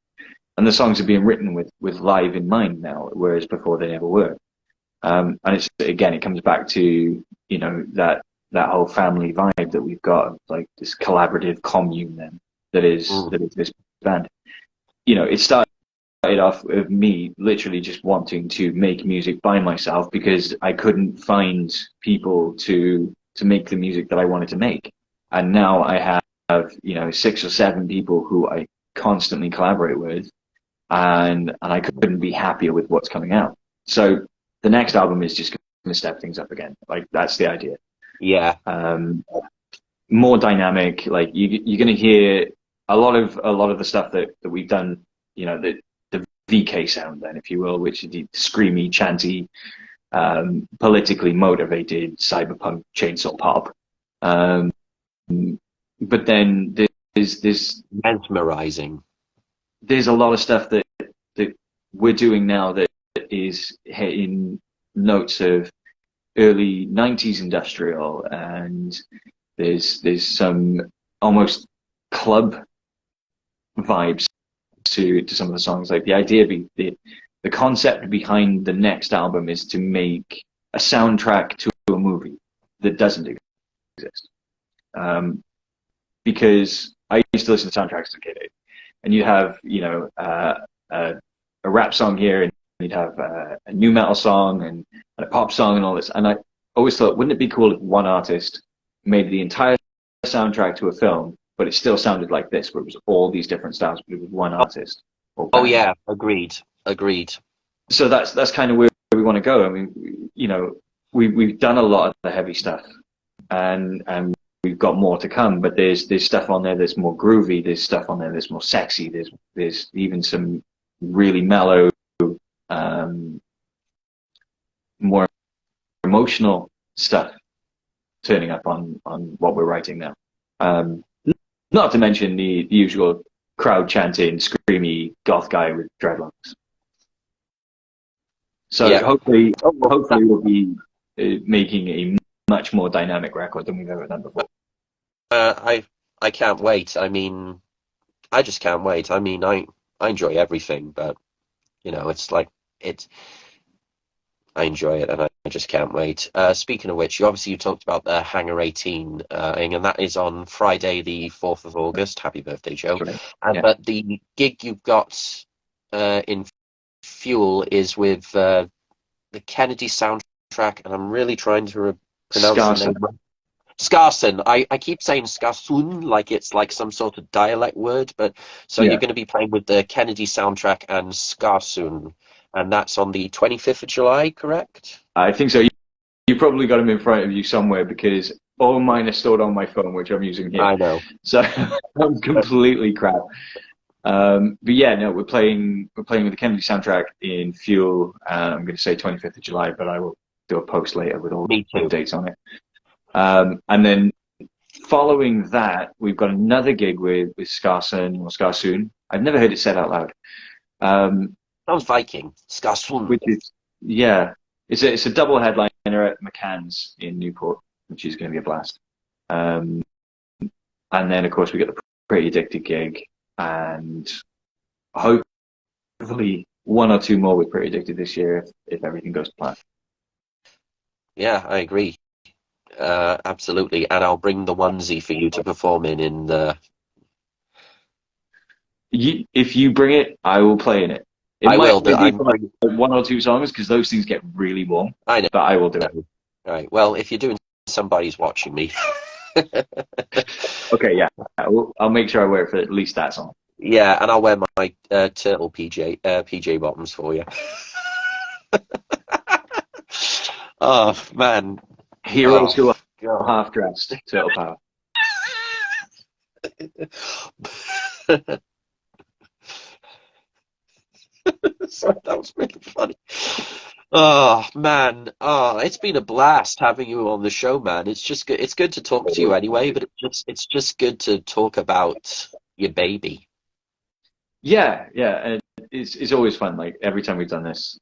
And the songs are being written with live in mind now, whereas before they never were. And it's again, it comes back to that whole family vibe that we've got, like this collaborative commune then that is mm, that is this band. It started off with me literally just wanting to make music by myself because I couldn't find people to make the music that I wanted to make. And now I have 6 or 7 people who I constantly collaborate with, and I couldn't be happier with what's coming out. So the next album is just going to step things up again. Like that's the idea. yeah, Um, More dynamic. Like you're going to hear a lot of the stuff that we've done. The VK sound, then, if you will, which is the screamy, chanty, politically motivated cyberpunk chainsaw pop. but then Mesmerizing. there's a lot of stuff that we're doing now that is hitting notes of early 90s industrial, and there's some almost club vibes to some of the songs. Like the idea, the concept behind the next album is to make a soundtrack to a movie that doesn't exist. Because I used to listen to soundtracks as a kid, and you have a rap song here, and you'd have a new metal song and a pop song and all this. And I always thought, wouldn't it be cool if one artist made the entire soundtrack to a film, but it still sounded like this, where it was all these different styles, but it was one artist or Oh band. yeah, agreed. Agreed. So that's kind of where we want to go. I mean, we've done a lot of the heavy stuff, and we've got more to come. But there's stuff on there that's more groovy. There's stuff on there that's more sexy. There's even some really mellow, um, more emotional stuff turning up on what we're writing now. Um, Not to mention the usual crowd chanting, screamy goth guy with dreadlocks. So Yeah. Oh, well, hopefully we'll be making a much more dynamic record than we've ever done before. I can't wait. I mean, I just can't wait. I mean, I enjoy everything, but it's like it. I enjoy it, and I just can't wait. Speaking of which, you talked about the Hangar 18 thing, and that is on Friday, the 4th of August. Happy birthday, Joe! That's right. And Yeah. but the gig you've got in Fuel is with the Kennedy soundtrack, and I'm really trying to pronounce the name. Scarson. Skarsun. I keep saying Skarsun like it's like some sort of dialect word, but so you're Yeah. going to be playing with the Kennedy soundtrack and Skarsun, and that's on the 25th of July, correct? I think so. You probably got them in front of you somewhere because all mine are stored on my phone, which I'm using here. I know. So I'm completely crap. But yeah, no, we're playing with the Kennedy soundtrack in Fuel. I'm going to say 25th of July, but I will do a post later with all Me the too. dates on it. And then following that, we've got another gig with Scarson or Scarsoon. I've never heard it said out loud. Sounds Viking. Skarsun. Which is yeah, it's a double headliner at McCann's in Newport, which is going to be a blast. Um, and then of course we got the Pretty Addicted gig, and hopefully one or two more with Pretty Addicted this year if everything goes to plan. Yeah, I agree. Absolutely. And I'll bring the onesie for you to perform in the. If you bring it, I will play in it. It I might will. be for like one or two songs because those things get really warm, I know. but I will do it. All right. Well, if you're doing somebody's watching me. Okay, yeah, I'll make sure I wear it for at least that song. Yeah, and I'll wear my turtle PJ bottoms for you. Oh man. Heroes Oh who are god. half dressed, Turtle Power. Sorry, that was really funny. Oh man. Oh, it's been a blast having you on the show, man. It's just good. It's good to talk to you anyway, but it's just good to talk about your baby. Yeah, yeah, and it's always fun. Like every time we've done this,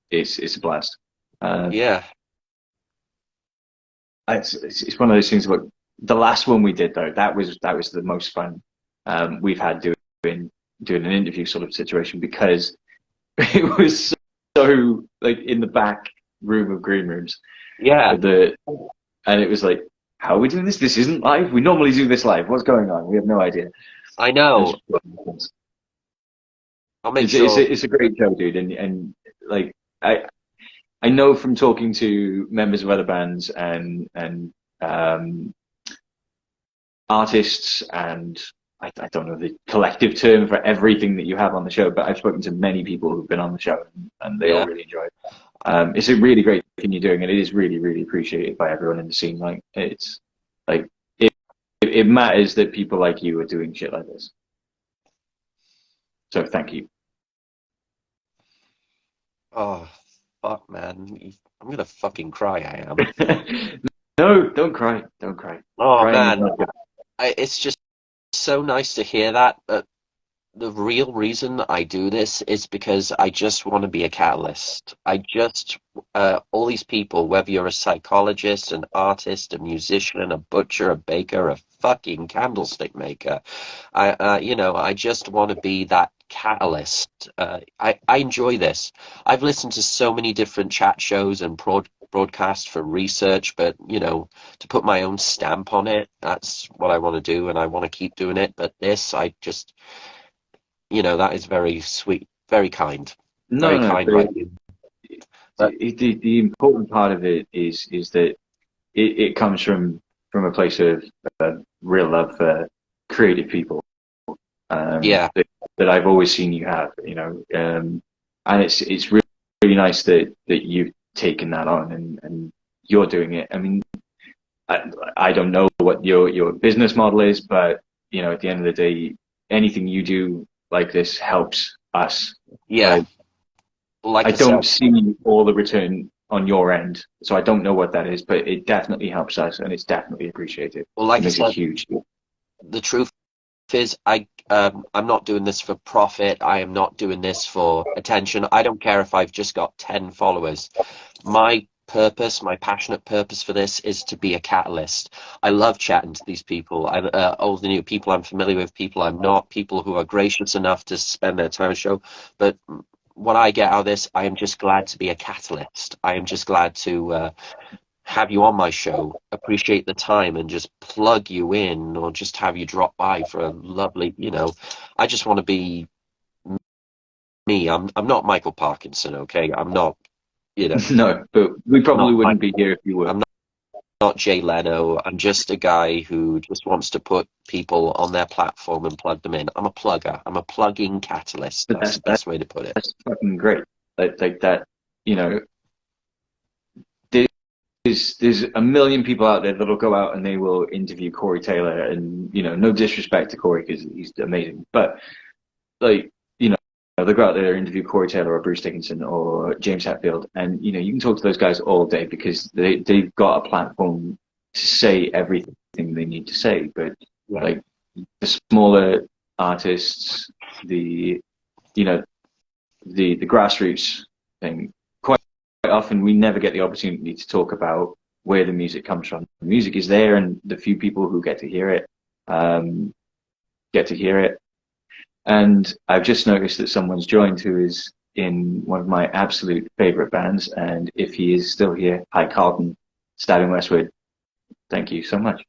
it's a blast. Uh, Yeah. it's one of those things. About the last one we did though, that was the most fun we've had doing an interview sort of situation because it was so like in the back room of green rooms Yeah. with and it was like, how are we doing this? This isn't live. We normally do this live. What's going on? We have no idea. I It's, know. I'll make sure. it's a great show, dude, and like I know from talking to members of other bands and um, artists, and I don't know the collective term for everything that you have on the show, but I've spoken to many people who've been on the show, and they all Yeah. really enjoy it. It's a really great thing you're doing, and it is really, really appreciated by everyone in the scene. Like it's like it matters that people like you are doing shit like this. So thank you. Oh fuck, man. I'm gonna fucking cry. I am. No, don't cry. Don't cry. Oh Crying is man, not good. it's just so nice to hear that. The real reason I do this is because I just want to be a catalyst. All these people, whether you're a psychologist, an artist, a musician, a butcher, a baker, a fucking candlestick maker, I just want to be that catalyst. I enjoy this. I've listened to so many different chat shows and broadcasts for research, but to put my own stamp on it, that's what I want to do, and I want to keep doing it. But this, I just that is very sweet, No, very no, kind, but right? But the important part of it is that it comes from a place of real love for creative people, yeah, that I've always seen you have, and it's really, really nice that you've taken that on and you're doing it. I mean, I don't know what your business model is, but at the end of the day, anything you do like this helps us. yeah. Like, Like I I said, don't see all the return on your end, so I don't know what that is, but it definitely helps us, and it's definitely appreciated. well, It like I makes a said, huge deal. the truth is, I'm not doing this for profit. I am not doing this for attention. I don't care if I've just got 10 followers. My purpose, my passionate purpose for this is to be a catalyst. I love chatting to these people. All the new people I'm familiar with, people I'm not, people who are gracious enough to spend their time on the show. But what I get out of this, I am just glad to be a catalyst. I am just glad to have you on my show, appreciate the time, and just plug you in, or just have you drop by for a lovely, I just want to be me. I'm not Michael Parkinson, okay? I'm not, you know, No, but we probably not wouldn't be here if you were. I'm not Jay Leno. I'm just a guy who just wants to put people on their platform and plug them in. I'm a plugger. I'm a plugging catalyst. But That's the best way to put it. that's fucking great. Like that, you know, there's a million people out there that'll go out and they will interview Corey Taylor, and no disrespect to Corey because he's amazing, but like they'll go out there and interview Corey Taylor or Bruce Dickinson or James Hetfield, and you can talk to those guys all day because they've got a platform to say everything they need to say. But Yeah. like the smaller artists, the you know the grassroots thing, quite often we never get the opportunity to talk about where the music comes from. The music is there, and the few people who um, get to hear it. And I've just noticed that someone's joined who is in one of my absolute favorite bands. And if he is still here, hi Carlton, Stabbing Westwood. Thank you so much.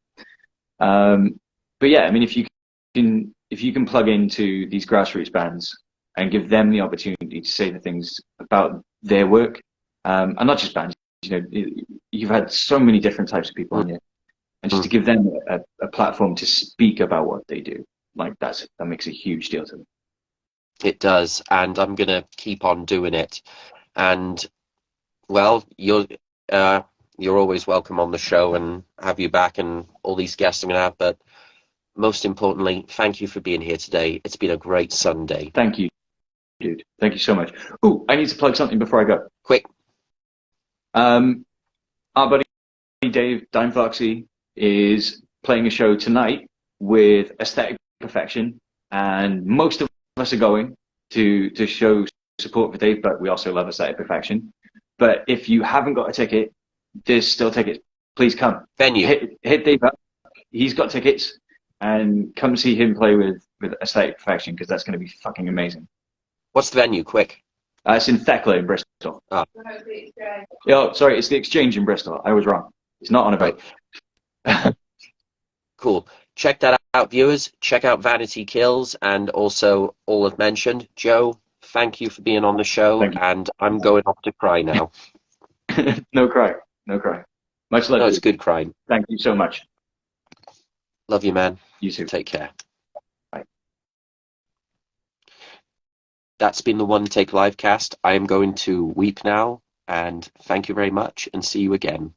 But yeah, I mean, if you can plug into these grassroots bands and give them the opportunity to say the things about their work, and not just bands, you've had so many different types of people on here, and just to Mhm. give them a platform to speak about what they do, like that makes a huge deal to me. It does, and I'm gonna keep on doing it. And well, uh, you're always welcome on the show, and have you back, and all these guests I'm gonna have. But most importantly, thank you for being here today. It's been a great Sunday. Thank you, dude. Thank you so much. Oh, I need to plug something before I go. Quick, Um, our buddy Dave Dime Foxy is playing a show tonight with Aesthetic Perfection, and most of us are going to show support for Dave, but we also love Aesthetic Perfection. But if you haven't got a ticket, there's still tickets. Please come. venue. Hit Dave up. He's got tickets, and come see him play with Aesthetic Perfection because that's going to be fucking amazing. What's the venue? Quick. It's in Thekla in Bristol. Ah, Oh, sorry, it's the Exchange in Bristol. I was wrong. It's not on a right. boat. Cool. Check that out, viewers. Check out Vanity Kills, and also all I've mentioned. Joe, thank you for being on the show, Thank and I'm going off to cry now. you. No cry. No cry. Much love, No, it's dude. good crying. Thank you so much. Love you, man. You too. Take care. Bye. That's been the One Take Live cast. I am going to weep now, and thank you very much, and see you again.